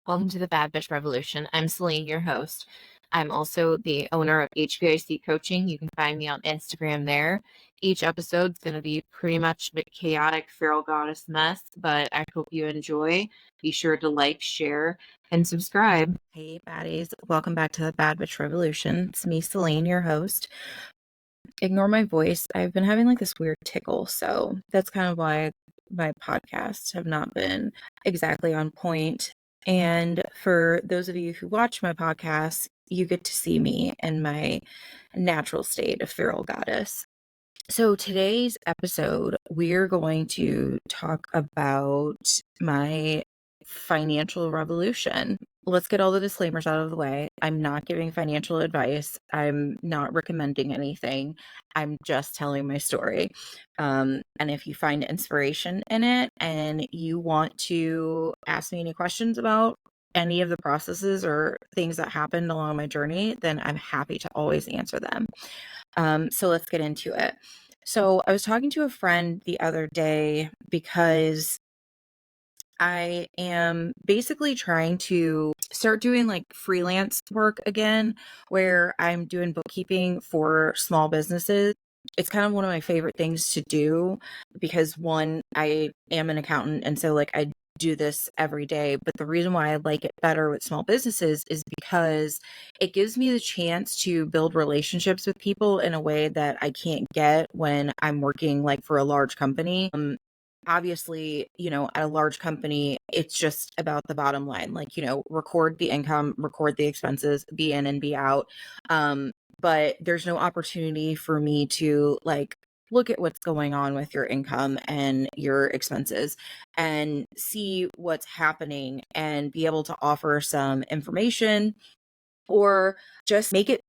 Welcome to the Bad Bitch Revolution. I'm Celine, your host. I'm also the owner of HVAC Coaching. You can find me on Instagram there. Each episode's going to be pretty much a chaotic feral goddess mess, but I hope you enjoy. Be sure to like, share, and subscribe. Hey, baddies. Welcome back to the Bad Bitch Revolution. It's me, Celine, your host. Ignore my voice. I've been having like this weird tickle, so that's kind of why my podcasts have not been exactly on point. And for those of you who watch my podcast, you get to see me in my natural state of feral goddess. So today's episode, we're going to talk about my financial revolution. Let's get all the disclaimers out of the way. I'm not giving financial advice. I'm not recommending anything. I'm just telling my story. And if you find inspiration in it and you want to ask me any questions about any of the processes or things that happened along my journey, then I'm happy to always answer them. So let's get into it. So I was talking to a friend the other day because I am basically trying to start doing like freelance work again, where I'm doing bookkeeping for small businesses. It's kind of one of my favorite things to do because one, I am an accountant, and so like I do this every day. But the reason why I like it better with small businesses is because it gives me the chance to build relationships with people in a way that I can't get when I'm working like for a large company. Obviously, at a large company, it's just about the bottom line, like, record the income, record the expenses, be in and be out. But there's no opportunity for me to like look at what's going on with your income and your expenses and see what's happening and be able to offer some information or just make it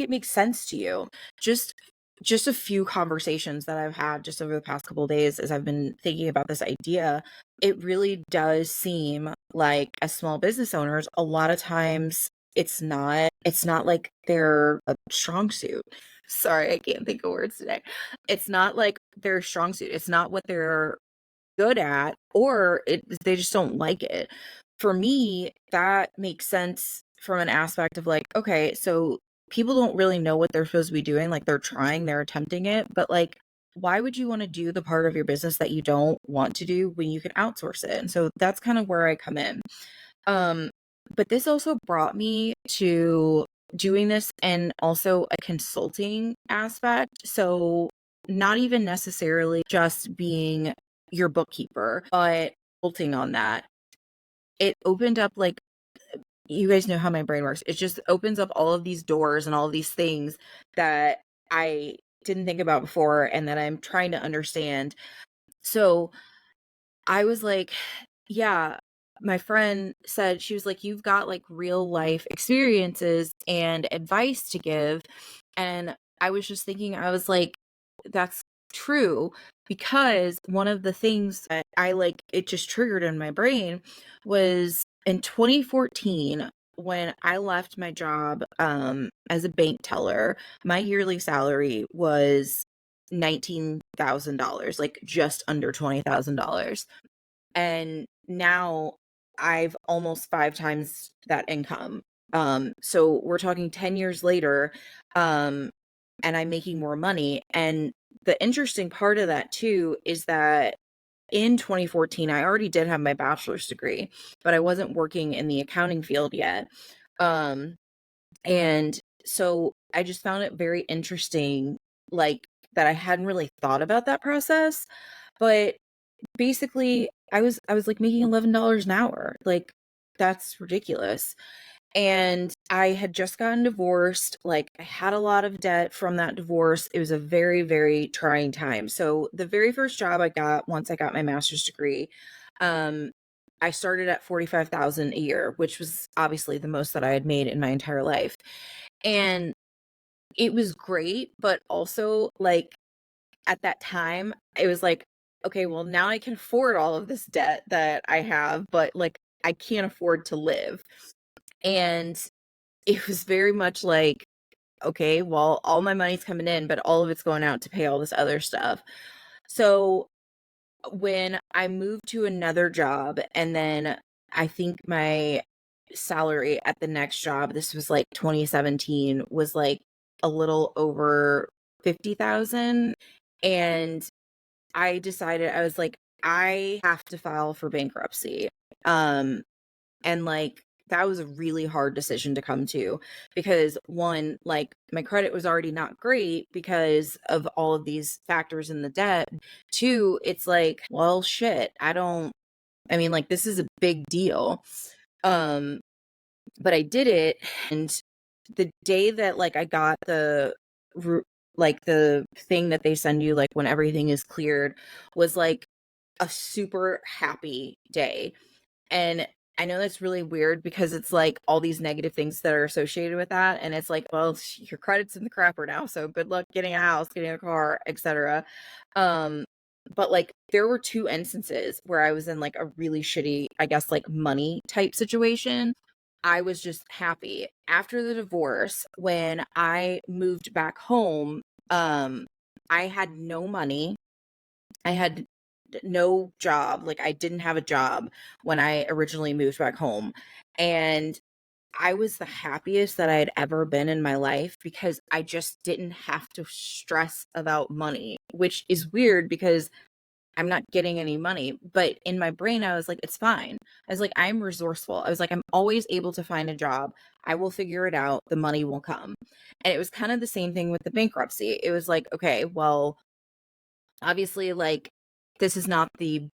make sense to you. Just a few conversations that I've had just over the past couple of days as I've been thinking about this idea, it really does seem like as small business owners, a lot of times it's not like they're a strong suit. Sorry, I can't think of words today. It's not like their strong suit. It's not what they're good at, or they just don't like it. For me, that makes sense from an aspect of like, okay, so people don't really know what they're supposed to be doing. Like they're trying, they're attempting it, but like, why would you want to do the part of your business that you don't want to do when you can outsource it? And so that's kind of where I come in. Um, but this also brought me to doing this and also a consulting aspect. So not even necessarily just being your bookkeeper, but consulting on that. It opened up like, you guys know how my brain works. It just opens up all of these doors and all of these things that I didn't think about before and that I'm trying to understand. So I was like, yeah, my friend said, she was like, you've got like real life experiences and advice to give. And I was just thinking, I was like, that's true, because one of the things that I like, it just triggered in my brain was in 2014 when I left my job as a bank teller. My yearly salary was $19,000, like just under $20,000. And now I've almost 5 times that income. So we're talking 10 years later, and I'm making more money. And the interesting part of that too is that in 2014, I already did have my bachelor's degree, but I wasn't working in the accounting field yet. Um, and so I just found it very interesting, like that I hadn't really thought about that process. But basically, I was like making $11 an hour. Like that's ridiculous. And I had just gotten divorced. Like I had a lot of debt from that divorce. It was a very, very trying time. So the very first job I got once I got my master's degree, um, I started at 45,000 a year, which was obviously the most that I had made in my entire life. And it was great, but also like at that time, it was like, okay, well, now I can afford all of this debt that I have, but like I can't afford to live. And it was very much like, okay, well, all my money's coming in, but all of it's going out to pay all this other stuff. So when I moved to another job, and then I think my salary at the next job, this was like 2017, was like a little over 50,000. And I decided, I was like, I have to file for bankruptcy. And like, that was a really hard decision to come to because one, like my credit was already not great because of all of these factors in the debt. Two, it's like, well, shit, I mean, like, this is a big deal. Um, but I did it. And the day that like I got like the thing that they send you, like when everything is cleared, was like a super happy day. And I know that's really weird because it's like all these negative things that are associated with that. And it's like, well, your credit's in the crapper now. So good luck getting a house, getting a car, etc. Um, but like there were two instances where I was in like a really shitty, I guess, like money type situation. I was just happy. After the divorce, when I moved back home, I had no money. I had no job. Like I didn't have a job when I originally moved back home. And I was the happiest that I had ever been in my life because I just didn't have to stress about money, which is weird because I'm not getting any money. But in my brain, I was like, it's fine. I was like, I'm resourceful. I was like, I'm always able to find a job. I will figure it out. The money will come. And it was kind of the same thing with the bankruptcy. It was like, okay, well, obviously, like, this is not the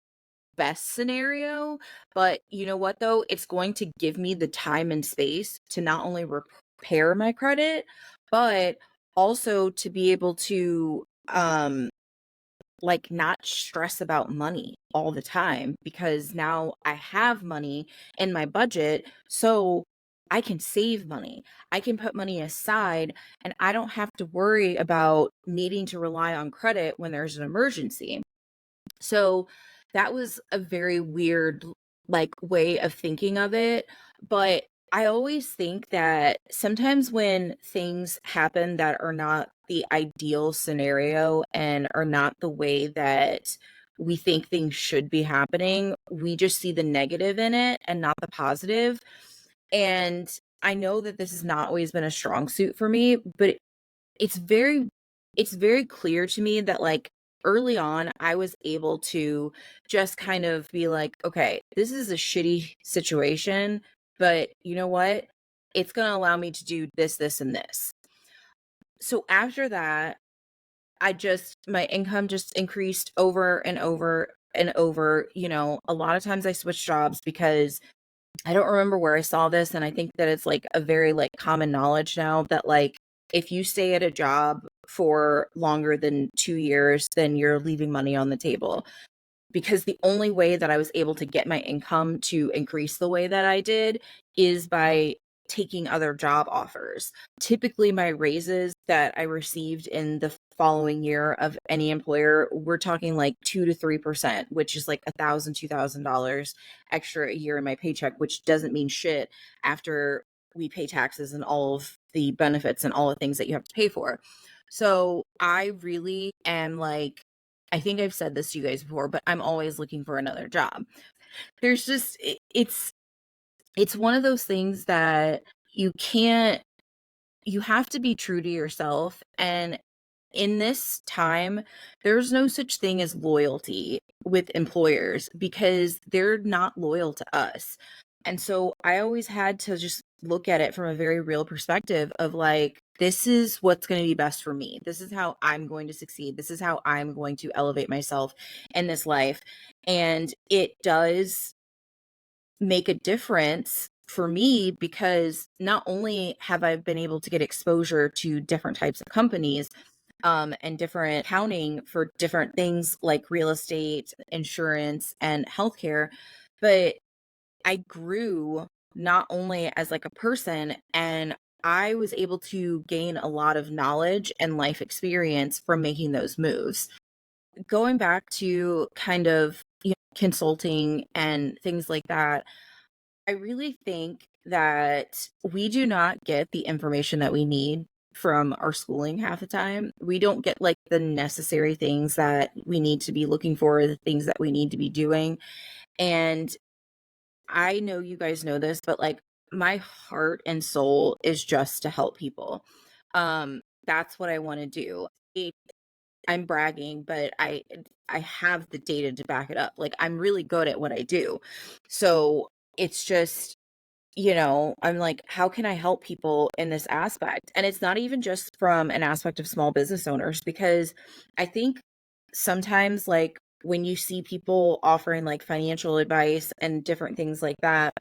best scenario, but you know what though? It's going to give me the time and space to not only repair my credit, but also to be able to like not stress about money all the time because now I have money in my budget, so I can save money. I can put money aside and I don't have to worry about needing to rely on credit when there's an emergency. So that was a very weird like way of thinking of it, but I always think that sometimes when things happen that are not the ideal scenario and are not the way that we think things should be happening, we just see the negative in it and not the positive. And I know that this has not always been a strong suit for me, but it's very it's very clear to me that like early on I was able to just kind of be like, okay, this is a shitty situation, but you know what? It's going to allow me to do this and this. So after that, my income just increased over and over and over. You know, a lot of times I switched jobs because I don't remember where I saw this, and I think that it's like a very like common knowledge now that like if you stay at a job for longer than 2 years, then you're leaving money on the table. Because the only way that I was able to get my income to increase the way that I did is by taking other job offers. Typically, my raises that I received in the following year of any employer, we're talking like 2 to 3%, which is like $1,000, $2,000 extra a year in my paycheck, which doesn't mean shit after we pay taxes and all of the benefits and all the things that you have to pay for. So I really am like, I think I've said this to you guys before, but I'm always looking for another job. There's just it's one of those things that you have to be true to yourself, and in this time there's no such thing as loyalty with employers because they're not loyal to us. And so I always had to just look at it from a very real perspective of like, this is what's going to be best for me. This is how I'm going to succeed. This is how I'm going to elevate myself in this life. And it does make a difference for me because not only have I been able to get exposure to different types of companies, and different accounting for different things like real estate, insurance, and healthcare, but I grew not only as like a person, and I was able to gain a lot of knowledge and life experience from making those moves. Going back to kind of, you know, consulting and things like that, I really think that we do not get the information that we need from our schooling half the time. We don't get like the necessary things that we need to be looking for, the things that we need to be doing. And I know you guys know this, but like my heart and soul is just to help people. That's what I want to do. It, I'm bragging, but I have the data to back it up. Like I'm really good at what I do. So it's just, I'm like, how can I help people in this aspect? And it's not even just from an aspect of small business owners, because I think sometimes, like, when you see people offering like financial advice and different things like that,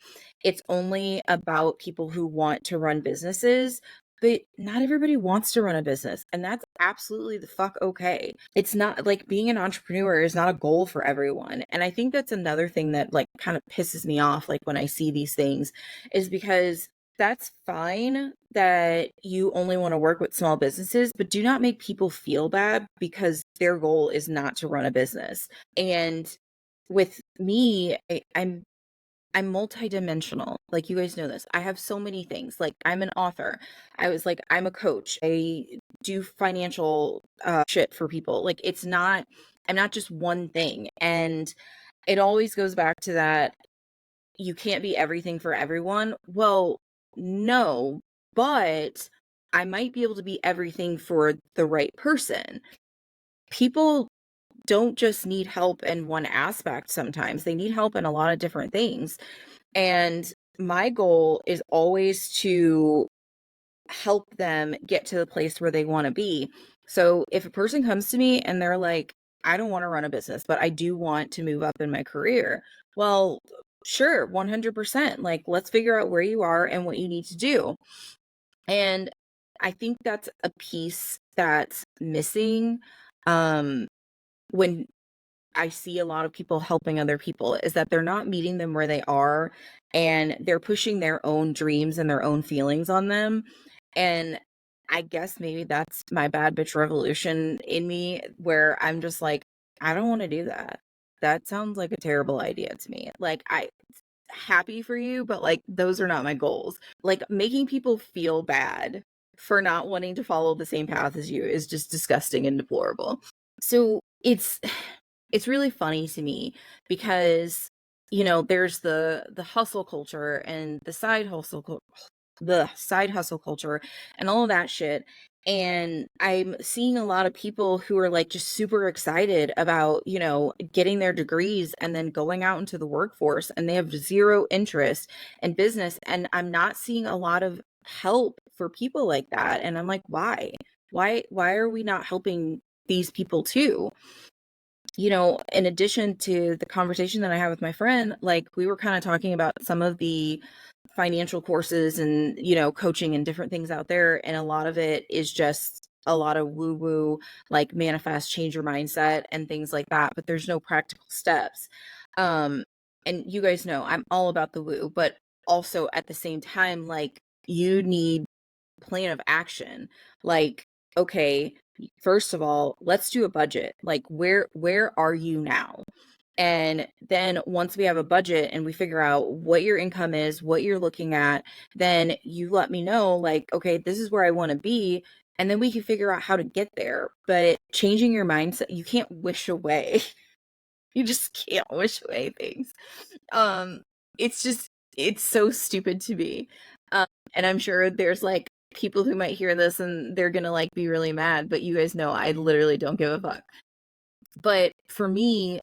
it's only about people who want to run businesses. But not everybody wants to run a business, and that's absolutely the fuck okay. It's not like being an entrepreneur is not a goal for everyone. And I think that's another thing that like kind of pisses me off, like when I see these things, is because that's fine that you only want to work with small businesses, but do not make people feel bad because their goal is not to run a business. And with me, I'm multidimensional. Like you guys know this. I have so many things. Like I'm an author. I'm a coach. I do financial shit for people. Like I'm not just one thing. And it always goes back to that you can't be everything for everyone. Well, no, but I might be able to be everything for the right person. People don't just need help in one aspect sometimes. They need help in a lot of different things. And my goal is always to help them get to the place where they want to be. So if a person comes to me and they're like, I don't want to run a business, but I do want to move up in my career. Well, sure, 100%. Like, let's figure out where you are and what you need to do. And I think that's a piece that's missing when I see a lot of people helping other people, is that they're not meeting them where they are, and they're pushing their own dreams and their own feelings on them. And I guess maybe that's my bad bitch revolution in me, where I'm just like, I don't want to do that. That sounds like a terrible idea to me. Like, I happy for you, but like those are not my goals. Like making people feel bad for not wanting to follow the same path as you is just disgusting and deplorable. So it's really funny to me because there's the hustle culture and the side hustle culture and all of that shit. And I'm seeing a lot of people who are like just super excited about, getting their degrees and then going out into the workforce, and they have zero interest in business. And I'm not seeing a lot of help for people like that. And I'm like, why? Why are we not helping these people too? In addition to the conversation that I had with my friend, like we were kind of talking about some of the financial courses and, coaching and different things out there. And a lot of it is just a lot of woo woo, like manifest, change your mindset and things like that. But there's no practical steps. Um, and you guys know I'm all about the woo, but also at the same time, like you need plan of action. Like, okay, first of all, let's do a budget. Like where are you now? And then once we have a budget and we figure out what your income is, what you're looking at, then you let me know, like, okay, this is where I want to be. And then we can figure out how to get there. But changing your mindset, you can't wish away. You just can't wish away things. Um, it's just, it's so stupid to me. And I'm sure there's like people who might hear this and they're gonna like be really mad, but you guys know I literally don't give a fuck. But for me,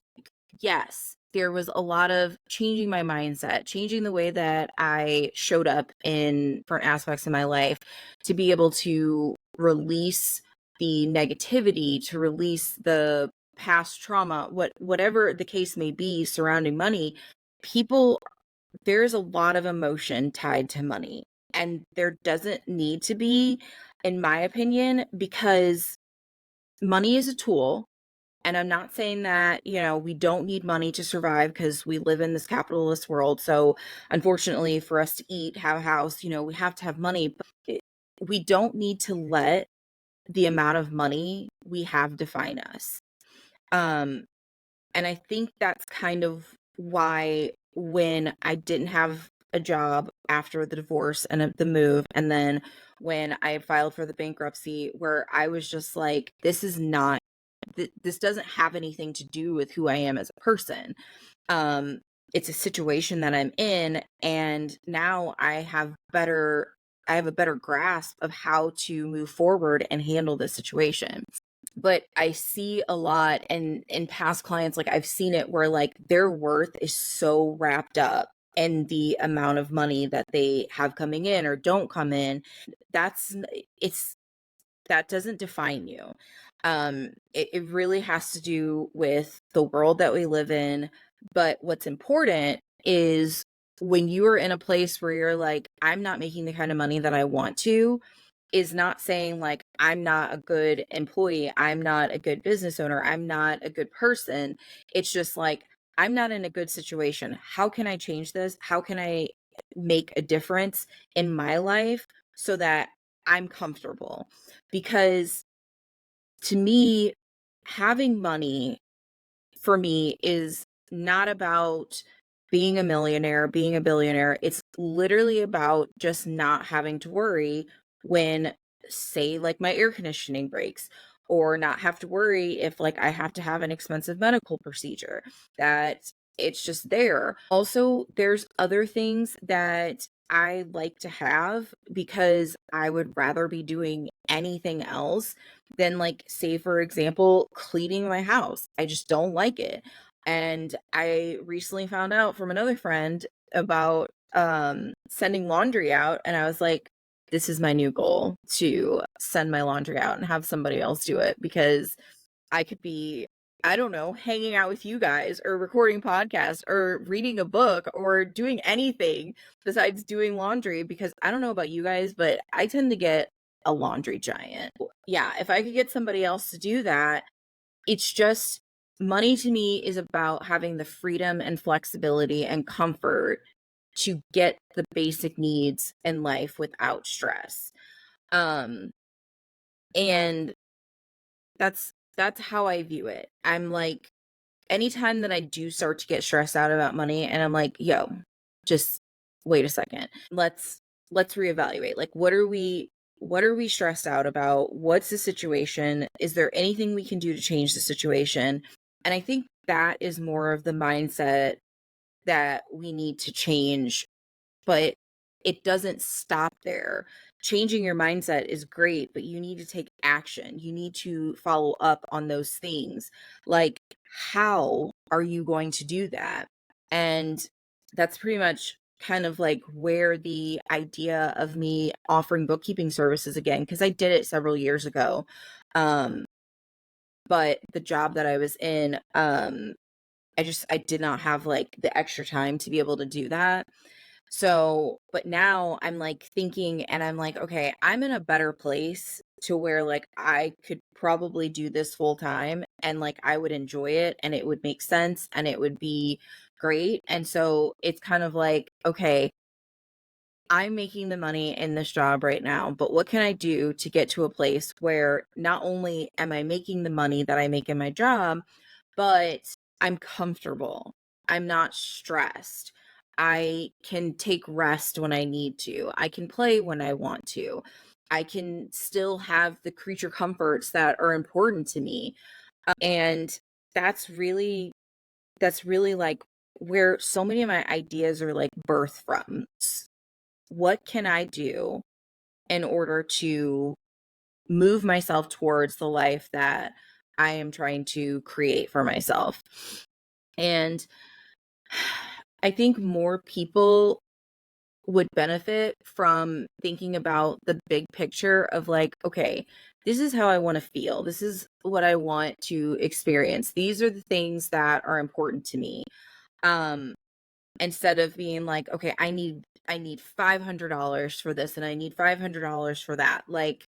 yes, there was a lot of changing my mindset, changing the way that I showed up in different aspects of my life to be able to release the negativity, to release the past trauma, whatever the case may be surrounding money. People, there's a lot of emotion tied to money, and there doesn't need to be, in my opinion, because money is a tool. And I'm not saying that, we don't need money to survive because we live in this capitalist world. So unfortunately, for us to eat, have a house, we have to have money. But we don't need to let the amount of money we have define us. Um, and I think that's kind of why when I didn't have a job after the divorce and the move, and then when I filed for the bankruptcy, where I was just like, this is not, this doesn't have anything to do with who I am as a person. Um, it's a situation that I'm in, and now I have a better grasp of how to move forward and handle this situation. But I see a lot, and in past clients, like I've seen it where like their worth is so wrapped up in the amount of money that they have coming in or don't come in. That's it's that doesn't define you. It really has to do with the world that we live in. But what's important is when you are in a place where you're like, I'm not making the kind of money that I want to, is not saying like, I'm not a good employee, I'm not a good business owner, I'm not a good person. It's just like, I'm not in a good situation. How can I change this? How can I make a difference in my life so that I'm comfortable? Because to me, having money for me is not about being a millionaire, being a billionaire. It's literally about just not having to worry when, say, like my air conditioning breaks, or not have to worry if like I have to have an expensive medical procedure, that it's just there. Also, there's other things that I like to have because I would rather be doing anything else than, like, say for example, cleaning my house. I just don't like it. And I recently found out from another friend about sending laundry out, and I was like, this is my new goal, to send my laundry out and have somebody else do it, because I could be, I don't know, hanging out with you guys or recording podcasts or reading a book or doing anything besides doing laundry, because I don't know about you guys, but I tend to get a laundry giant. Yeah, if I could get somebody else to do that, it's just, money to me is about having the freedom and flexibility and comfort to get the basic needs in life without stress. Um and that's how I view it. I'm like, anytime that I do start to get stressed out about money and I'm like, yo, just wait a second. Let's reevaluate. Like, what are we stressed out about? What's the situation? Is there anything we can do to change the situation? And I think that is more of the mindset that we need to change, but it doesn't stop there. Changing your mindset is great, but you need to take action. You need to follow up on those things. Like, how are you going to do that? And that's pretty much kind of like where the idea of me offering bookkeeping services again, because I did it several years ago. Um, but the job that I was in, I did not have like the extra time to be able to do that. So, but now I'm like thinking, and I'm like, okay, I'm in a better place to where like I could probably do this full time, and like I would enjoy it and it would make sense and it would be great. And so it's kind of like, okay, I'm making the money in this job right now, but what can I do to get to a place where not only am I making the money that I make in my job, but I'm comfortable. I'm not stressed. I can take rest when I need to. I can play when I want to. I can still have the creature comforts that are important to me. And that's really like where so many of my ideas are like birthed from. What can I do in order to move myself towards the life that I am trying to create for myself? And I think more people would benefit from thinking about the big picture of like, okay, this is how I want to feel. This is what I want to experience. These are the things that are important to me. Um, Instead of being like, okay, I need $500 for this and I need $500 for that. Like,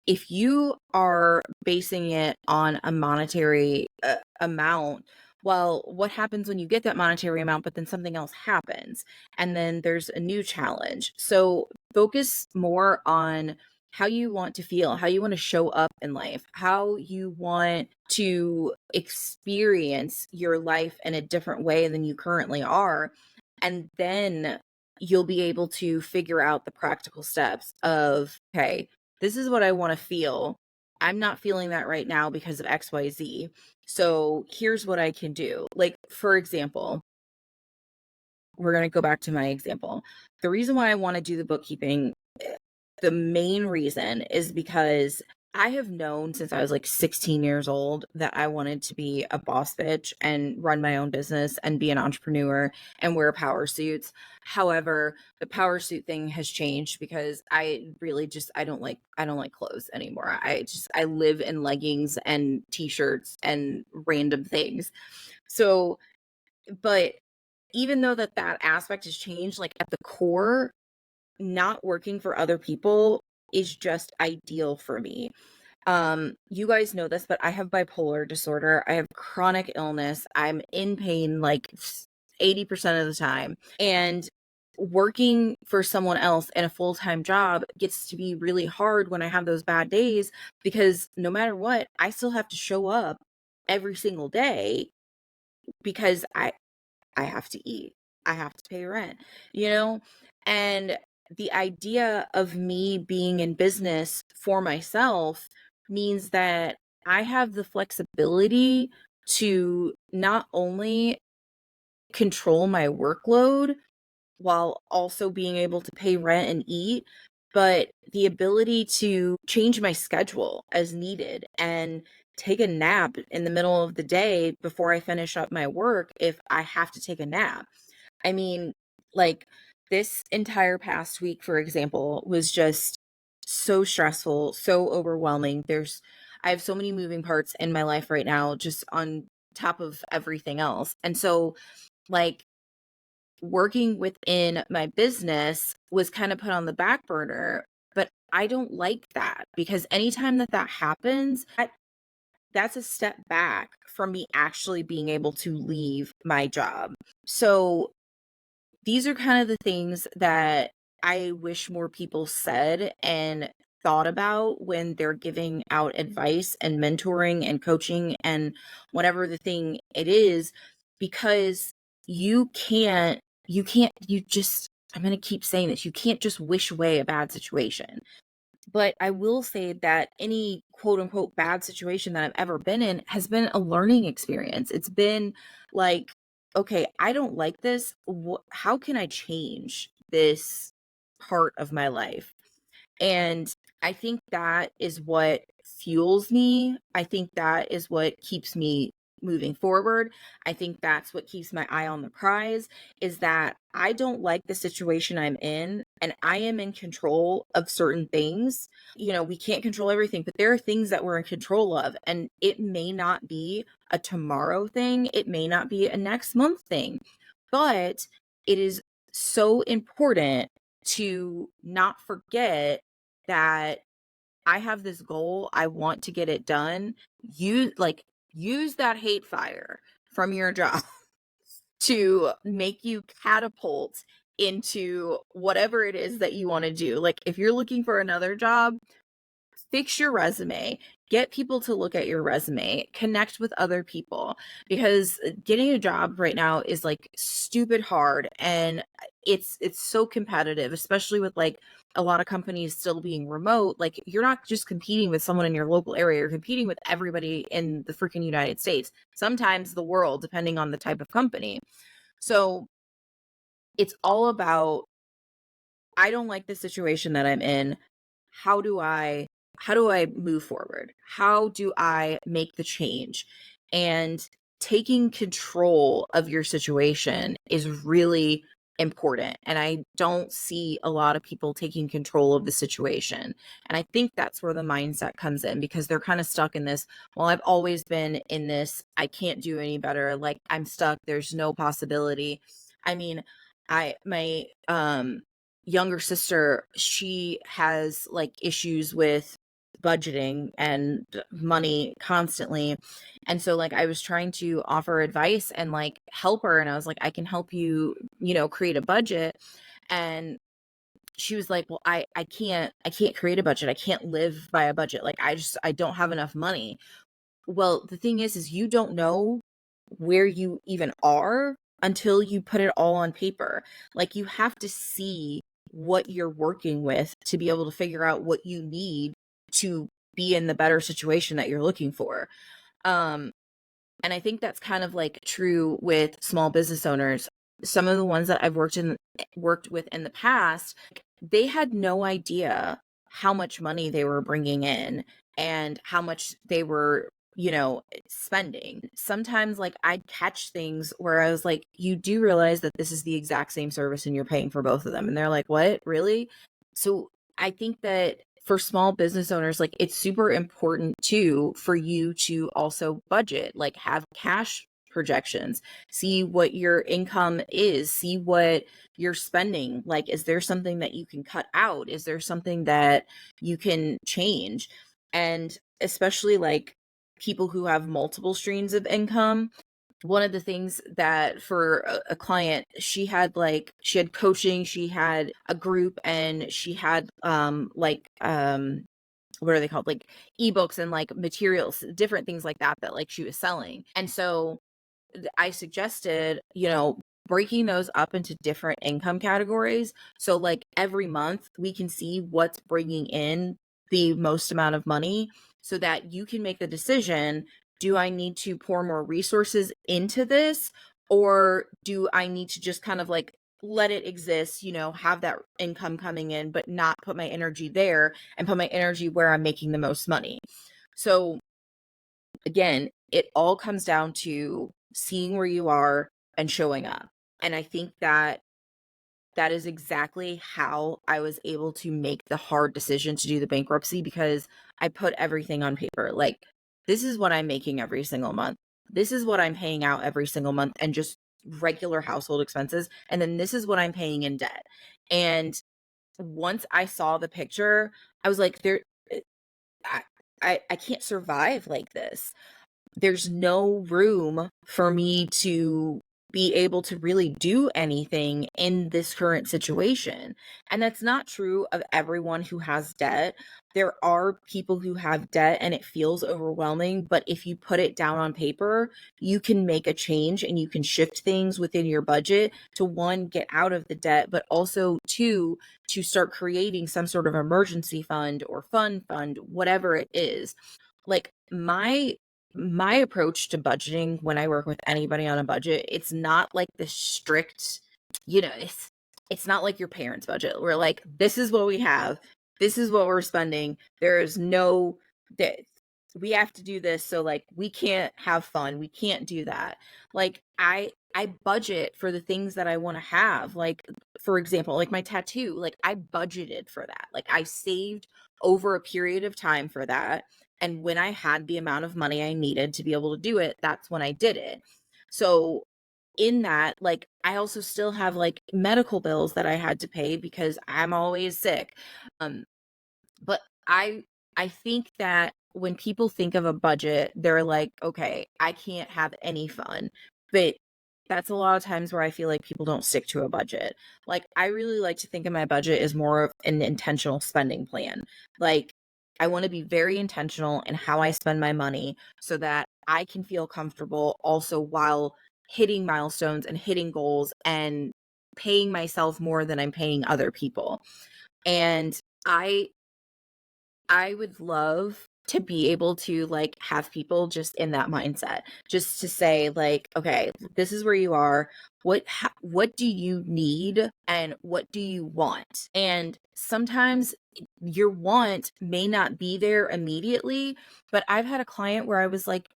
if you are basing it on a monetary amount, well, what happens when you get that monetary amount, but then something else happens and then there's a new challenge? So focus more on how you want to feel, how you want to show up in life, how you want to experience your life in a different way than you currently are. And then you'll be able to figure out the practical steps of, okay, this is what I want to feel. I'm not feeling that right now because of XYZ. So here's what I can do. Like, for example, we're going to go back to my example. The reason why I want to do the bookkeeping, the main reason is because I have known since I was like 16 years old that I wanted to be a boss bitch and run my own business and be an entrepreneur and wear power suits. However, the power suit thing has changed because I really just I don't like clothes anymore. I live in leggings and t-shirts and random things. So, but even though that aspect has changed, like at the core, not working for other people is just ideal for me. You guys know this, but I have bipolar disorder. I have chronic illness. I'm in pain like 80% of the time. And working for someone else in a full-time job gets to be really hard when I have those bad days because no matter what, I still have to show up every single day because I have to eat. I have to pay rent, you know? And the idea of me being in business for myself means that I have the flexibility to not only control my workload while also being able to pay rent and eat, but the ability to change my schedule as needed and take a nap in the middle of the day before I finish up my work if I have to take a nap. I mean, like this entire past week, for example, was just so stressful, so overwhelming. I have so many moving parts in my life right now, just on top of everything else. And so, like, working within my business was kind of put on the back burner, but I don't like that because anytime that happens, that's a step back from me actually being able to leave my job. So these are kind of the things that I wish more people said and thought about when they're giving out advice and mentoring and coaching and whatever the thing it is, because you just, I'm going to keep saying this, you can't just wish away a bad situation. But I will say that any quote unquote bad situation that I've ever been in has been a learning experience. It's been like, okay, I don't like this. How can I change this part of my life? And I think that is what fuels me. I think that is what keeps me moving forward. I think that's what keeps my eye on the prize is that I don't like the situation I'm in and I am in control of certain things. You know, we can't control everything, but there are things that we're in control of and it may not be a tomorrow thing. It may not be a next month thing, but it is so important to not forget that I have this goal, I want to get it done. Use that hate fire from your job to make you catapult into whatever it is that you want to do. Like if you're looking for another job, fix your resume, get people to look at your resume, connect with other people because getting a job right now is like stupid hard and it's so competitive, especially with like a lot of companies still being remote. Like you're not just competing with someone in your local area, you're competing with everybody in the freaking United States, sometimes the world, depending on the type of company. So it's all about I don't like the situation that I'm in. How do I move forward? How do I make the change? And taking control of your situation is really important. And I don't see a lot of people taking control of the situation. And I think that's where the mindset comes in because they're kind of stuck in this, well, I've always been in this, I can't do any better. Like I'm stuck, there's no possibility. I mean, I my younger sister, she has like issues with budgeting and money constantly. And so like I was trying to offer advice and like help her and I was like I can help you, you know, create a budget. And she was like, "Well, I can't create a budget. I can't live by a budget. Like I don't have enough money." Well, the thing is you don't know where you even are until you put it all on paper. Like you have to see what you're working with to be able to figure out what you need to be in the better situation that you're looking for. Um, and I think that's kind of like true with small business owners. some of the ones that I've worked with in the past, they had no idea how much money they were bringing in and how much they were, spending. Sometimes like I'd catch things where I was like, you do realize that this is the exact same service and you're paying for both of them. And they're like, what? Really? So I think that for small business owners, like it's super important too for you to also budget, like have cash projections, see what your income is, see what you're spending. Like, is there something that you can cut out? Is there something that you can change? And especially like people who have multiple streams of income, one of the things that for a client, she had coaching, she had a group, and she had what are they called, like ebooks and like materials, different things like that like she was selling. And so I suggested, breaking those up into different income categories. So like every month we can see what's bringing in the most amount of money so that you can make the decision, do I need to pour more resources into this, or do I need to just kind of like let it exist, have that income coming in, but not put my energy there and put my energy where I'm making the most money. So again, it all comes down to seeing where you are and showing up. And I think that that is exactly how I was able to make the hard decision to do the bankruptcy, because I put everything on paper. Like, this is what I'm making every single month. This is what I'm paying out every single month, and just regular household expenses. And then this is what I'm paying in debt. And once I saw the picture, I was like, I, I can't survive like this. There's no room for me to be able to really do anything in this current situation. And that's not true of everyone who has debt. There are people who have debt and it feels overwhelming, but if you put it down on paper, you can make a change and you can shift things within your budget to, one, get out of the debt, but also two, to start creating some sort of emergency fund or fund, whatever it is. Like my approach to budgeting when I work with anybody on a budget, it's not like the strict, it's not like your parents' budget. We're like, this is what we have, this is what we're spending. There is no that we have to do this, so like we can't have fun. We can't do that. Like I budget for the things that I want to have. Like, for example, like my tattoo, like I budgeted for that. Like I saved over a period of time for that. And when I had the amount of money I needed to be able to do it, that's when I did it. So in that, like, I also still have like medical bills that I had to pay because I'm always sick. Um, but I think that when people think of a budget, they're like, okay, I can't have any fun. But that's a lot of times where I feel like people don't stick to a budget. Like, I really like to think of my budget as more of an intentional spending plan. Like, I want to be very intentional in how I spend my money so that I can feel comfortable also while hitting milestones and hitting goals and paying myself more than I'm paying other people. And I I would love to be able to like have people just in that mindset, just to say like, okay, this is where you are. What do you need and what do you want? And sometimes your want may not be there immediately, but I've had a client where I was like,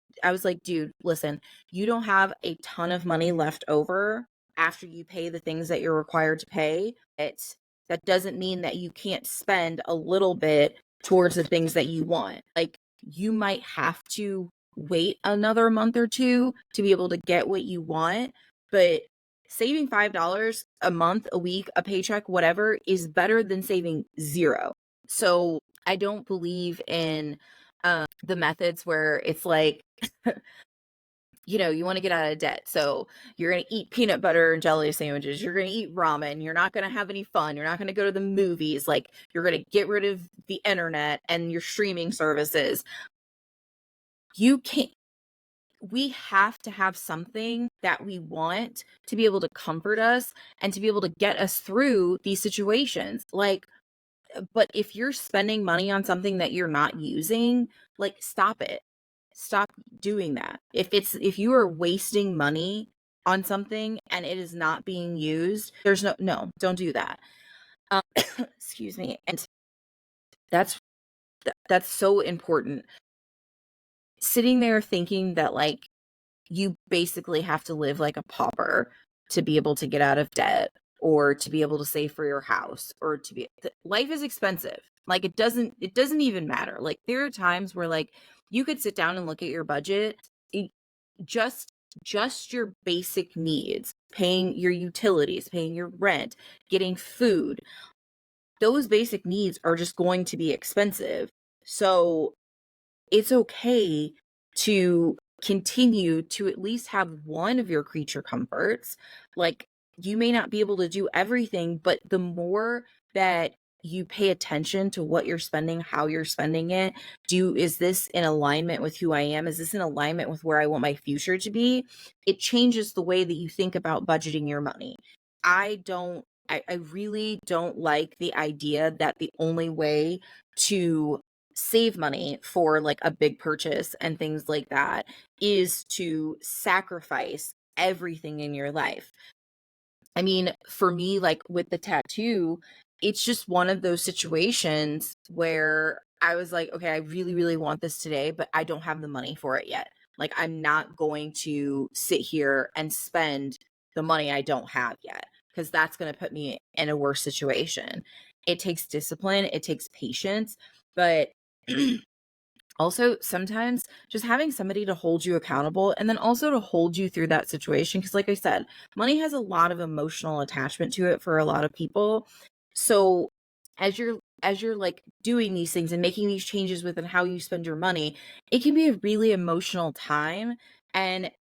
dude, listen, you don't have a ton of money left over after you pay the things that you're required to pay. That doesn't mean that you can't spend a little bit towards the things that you want. Like, you might have to wait another month or two to be able to get what you want, but saving $5 a month, a week, a paycheck, whatever, is better than saving zero. So I don't believe in the methods where it's like, you want to get out of debt. So you're going to eat peanut butter and jelly sandwiches. You're going to eat ramen. You're not going to have any fun. You're not going to go to the movies. Like, you're going to get rid of the internet and your streaming services. You can't. We have to have something that we want to be able to comfort us and to be able to get us through these situations. Like, but if you're spending money on something that you're not using, like, stop it. Stop doing that. If you are wasting money on something and it is not being used, there's no, don't do that. Excuse me. And that's that's so important. Sitting there thinking that like you basically have to live like a pauper to be able to get out of debt or to be able to save for your house or to be life is expensive. Like it doesn't even matter. Like there are times where like you could sit down and look at your budget, just your basic needs, paying your utilities, paying your rent, getting food. Those basic needs are just going to be expensive. So it's okay to continue to at least have one of your creature comforts. Like you may not be able to do everything, but the more that you pay attention to what you're spending, how you're spending it, is this in alignment with who I am? Is this in alignment with where I want my future to be? It changes the way that you think about budgeting your money. I really don't like the idea that the only way to save money for like a big purchase and things like that is to sacrifice everything in your life. I mean, for me, like with the tattoo, it's just one of those situations where I was like, okay, I really, really want this today, but I don't have the money for it yet. Like, I'm not going to sit here and spend the money I don't have yet because that's going to put me in a worse situation. It takes discipline, it takes patience, but also sometimes just having somebody to hold you accountable and then also to hold you through that situation, because like I said, money has a lot of emotional attachment to it for a lot of people. So as you're like doing these things and making these changes within how you spend your money, it can be a really emotional time, and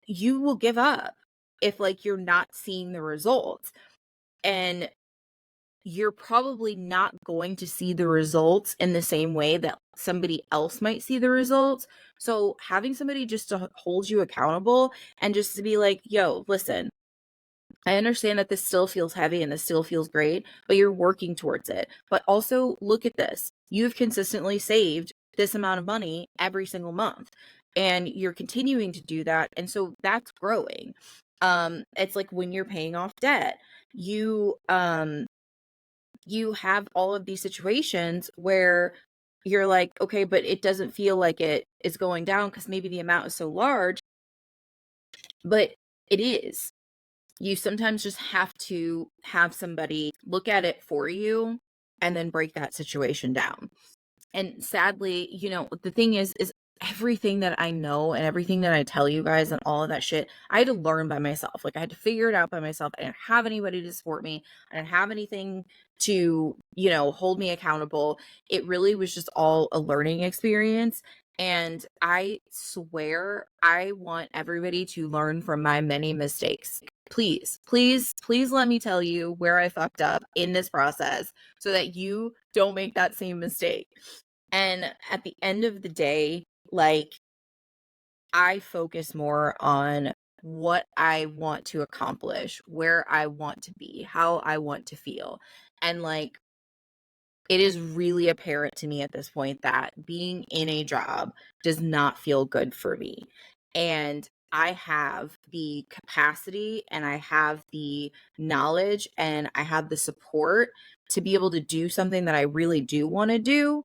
you will give up if like you're not seeing the results. And you're probably not going to see the results in the same way that somebody else might see the results. So having somebody just to hold you accountable and just to be like, yo, listen, I understand that this still feels heavy and this still feels great, but you're working towards it. But also look at this. You've consistently saved this amount of money every single month and you're continuing to do that. And so that's growing. It's like when you're paying off debt, you have all of these situations where you're like, okay, but it doesn't feel like it is going down because maybe the amount is so large, but it is. You sometimes just have to have somebody look at it for you and then break that situation down. And sadly, the thing is everything that I know and everything that I tell you guys and all of that shit, I had to learn by myself. Like I had to figure it out by myself. I didn't have anybody to support me. I didn't have anything to, hold me accountable. It really was just all a learning experience. And I swear I want everybody to learn from my many mistakes. Please, please, please let me tell you where I fucked up in this process so that you don't make that same mistake. And at the end of the day, like I focus more on what I want to accomplish, where I want to be, how I want to feel. And like it is really apparent to me at this point that being in a job does not feel good for me. And I have the capacity and I have the knowledge and I have the support to be able to do something that I really do want to do,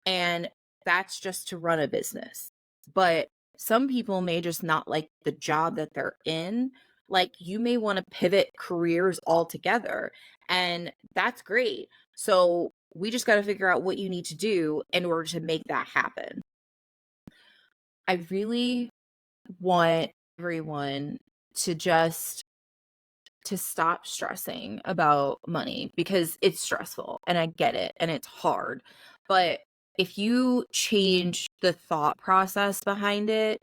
and that's just to run a business. But some people may just not like the job that they're in. Like you may want to pivot careers altogether, and that's great. So we just got to figure out what you need to do in order to make that happen. I really want everyone to just to stop stressing about money because it's stressful and I get it and it's hard. But if you change the thought process behind it,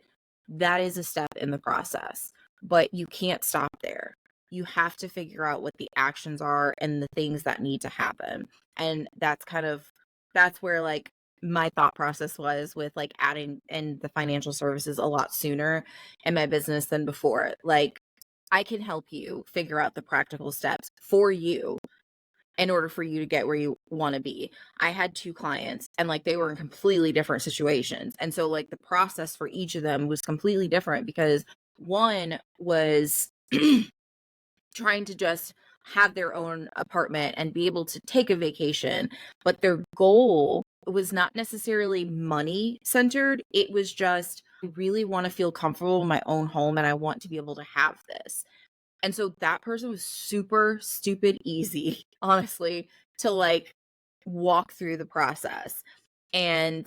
that is a step in the process. But you can't stop there. You have to figure out what the actions are and the things that need to happen. And that's where like my thought process was with like adding in the financial services a lot sooner in my business than before. Like I can help you figure out the practical steps for you in order for you to get where you want to be. I had two clients and like they were in completely different situations. And so like the process for each of them was completely different because One was trying to just have their own apartment and be able to take a vacation, but their goal was not necessarily money centered. It was just, I really want to feel comfortable in my own home and I want to be able to have this. And so that person was super stupid easy, honestly, to like walk through the process. And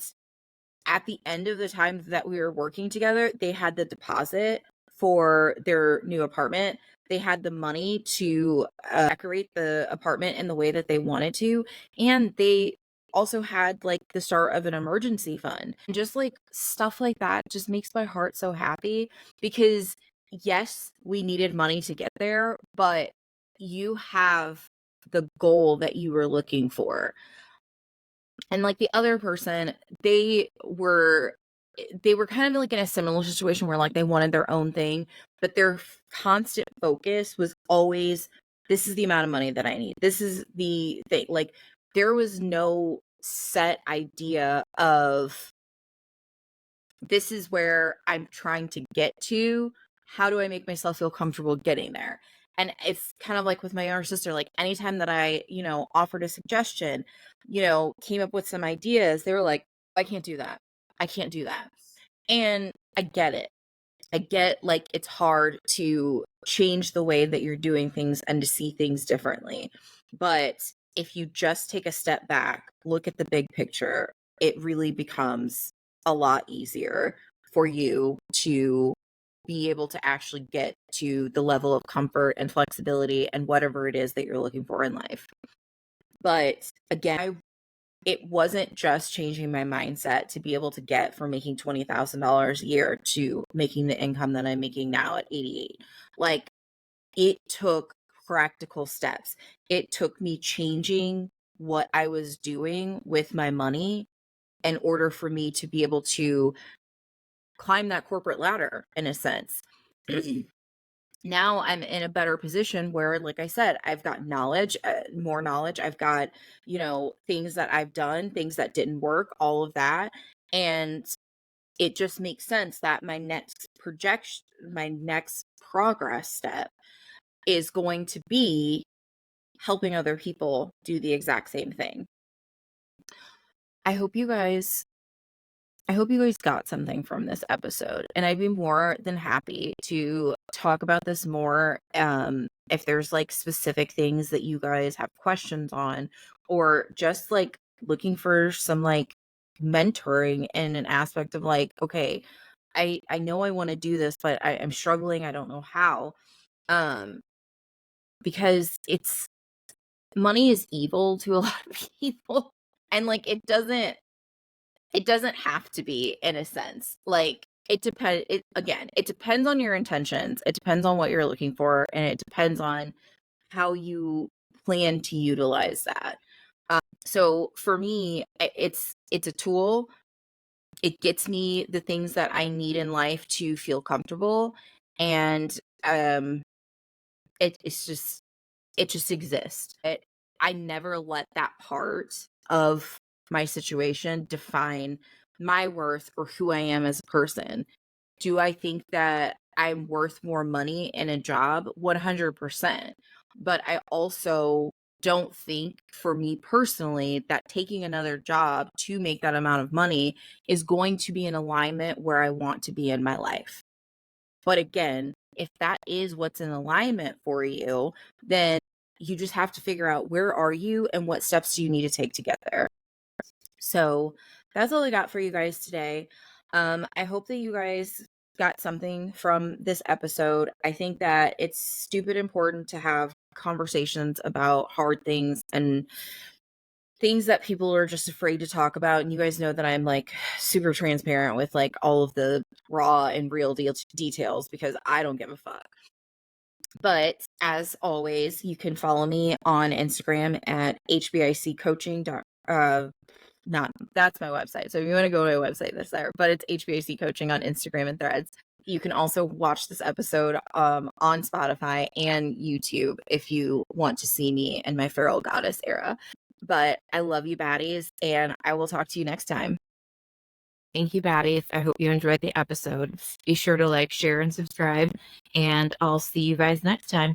at the end of the time that we were working together, they had the deposit for their new apartment. They had the money to decorate the apartment in the way that they wanted to. And they also had like the start of an emergency fund. And just like stuff like that just makes my heart so happy because, yes, we needed money to get there, but you have the goal that you were looking for. And like the other person, they were kind of like in a similar situation where like they wanted their own thing, but their constant focus was always, this is the amount of money that I need. This is the thing. Like there was no set idea of, this is where I'm trying to get to. How do I make myself feel comfortable getting there? And it's kind of like with my younger sister, like anytime that I, offered a suggestion, came up with some ideas, they were like, I can't do that. I can't do that. And I get it. I get like it's hard to change the way that you're doing things and to see things differently. But if you just take a step back, look at the big picture, it really becomes a lot easier for you to be able to actually get to the level of comfort and flexibility and whatever it is that you're looking for in life. But again, it wasn't just changing my mindset to be able to get from making $20,000 a year to making the income that I'm making now at 88. Like it took practical steps. It took me changing what I was doing with my money in order for me to be able to climb that corporate ladder in a sense. Now I'm in a better position where, like I said, I've got knowledge, more knowledge. I've got, things that I've done, things that didn't work, all of that. And it just makes sense that my next progress step is going to be helping other people do the exact same thing. I hope you guys got something from this episode, and I'd be more than happy to talk about this more. If there's like specific things that you guys have questions on, or just like looking for some like mentoring in an aspect of like, okay, I know I want to do this, but I'm struggling. I don't know how. Because money is evil to a lot of people, and like it doesn't have to be in a sense. Like it depends on your intentions. It depends on what you're looking for, and it depends on how you plan to utilize that. So for me, it's a tool. It gets me the things that I need in life to feel comfortable, and it's just it just exists. I never let that part of my situation define my worth or who I am as a person. Do I think that I'm worth more money in a job? 100%. But I also don't think, for me personally, that taking another job to make that amount of money is going to be in alignment where I want to be in my life. But again, if that is what's in alignment for you, then you just have to figure out, where are you and what steps do you need to take to get there. So that's all I got for you guys today. I hope that you guys got something from this episode. I think that it's stupid important to have conversations about hard things and things that people are just afraid to talk about. And you guys know that I'm like super transparent with like all of the raw and real details because I don't give a fuck. But as always, you can follow me on Instagram at HBIC coaching. Not that's my website. So if you want to go to my website, that's there. But it's HBIC coaching on Instagram and Threads. You can also watch this episode on Spotify and YouTube if you want to see me in my feral goddess era. But I love you, baddies, and I will talk to you next time. Thank you, baddies. I hope you enjoyed the episode. Be sure to like, share, and subscribe, and I'll see you guys next time.